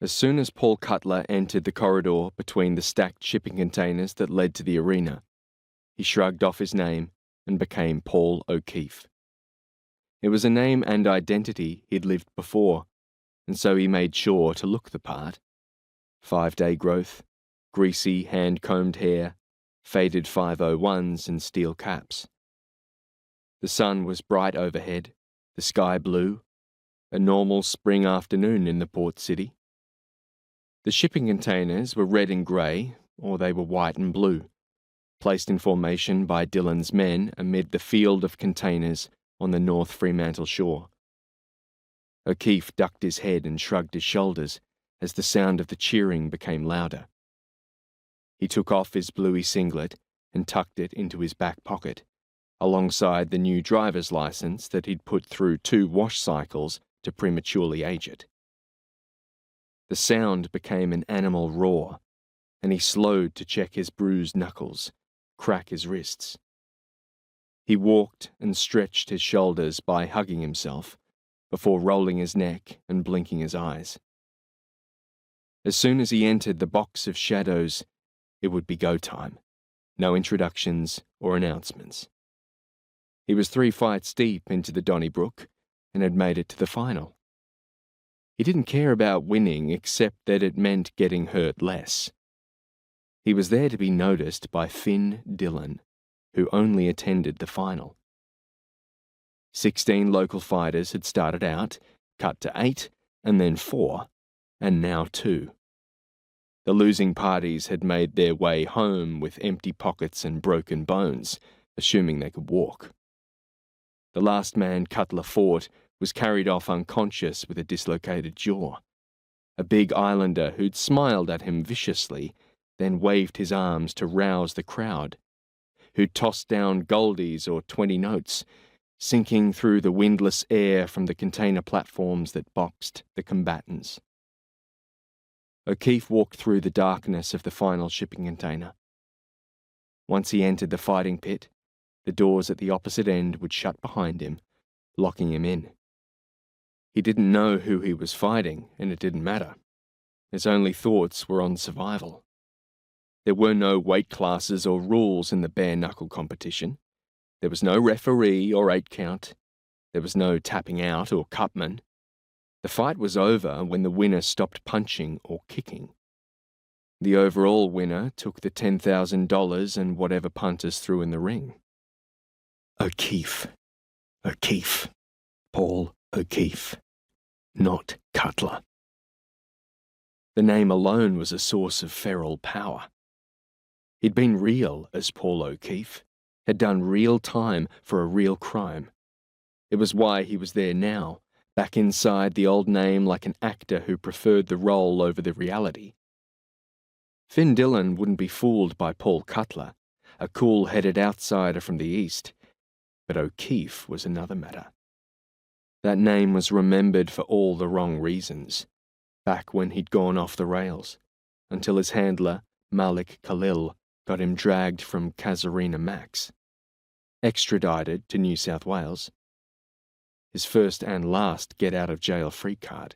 As soon as Paul Cutler entered the corridor between the stacked shipping containers that led to the arena, he shrugged off his name and became Paul O'Keefe. It was a name and identity he'd lived before, and so he made sure to look the part. 5-day growth, greasy hand-combed hair, faded 501s and steel caps. The sun was bright overhead, the sky blue, a normal spring afternoon in the port city. The shipping containers were red and grey, or they were white and blue, placed in formation by Dillon's men amid the field of containers on the North Fremantle shore. O'Keefe ducked his head and shrugged his shoulders as the sound of the cheering became louder. He took off his bluey singlet and tucked it into his back pocket, alongside the new driver's license that he'd put through 2 wash cycles to prematurely age it. The sound became an animal roar, and he slowed to check his bruised knuckles, crack his wrists. He walked and stretched his shoulders by hugging himself, before rolling his neck and blinking his eyes. As soon as he entered the box of shadows, it would be go time. No introductions or announcements. He was 3 fights deep into the Donnybrook and had made it to the final. He didn't care about winning except that it meant getting hurt less. He was there to be noticed by Finn Dillon, who only attended the final. 16 local fighters had started out, cut to 8, and then 4, and now 2. The losing parties had made their way home with empty pockets and broken bones, assuming they could walk. The last man Cutler fought was carried off unconscious with a dislocated jaw. A big islander who'd smiled at him viciously, then waved his arms to rouse the crowd, who'd tossed down goldies or 20 notes, sinking through the windless air from the container platforms that boxed the combatants. O'Keefe walked through the darkness of the final shipping container. Once he entered the fighting pit, the doors at the opposite end would shut behind him, locking him in. He didn't know who he was fighting, and it didn't matter. His only thoughts were on survival. There were no weight classes or rules in the bare-knuckle competition. There was no referee or 8 count. There was no tapping out or cupman. The fight was over when the winner stopped punching or kicking. The overall winner took the $10,000 and whatever punters threw in the ring. O'Keefe. O'Keefe. Paul O'Keefe. Not Cutler. The name alone was a source of feral power. He'd been real as Paul O'Keefe, had done real time for a real crime. It was why he was there now, back inside the old name like an actor who preferred the role over the reality. Finn Dillon wouldn't be fooled by Paul Cutler, a cool-headed outsider from the East, but O'Keefe was another matter. That name was remembered for all the wrong reasons, back when he'd gone off the rails, until his handler, Malik Khalil, got him dragged from Casuarina Max, extradited to New South Wales. His first and last get-out-of-jail-free card.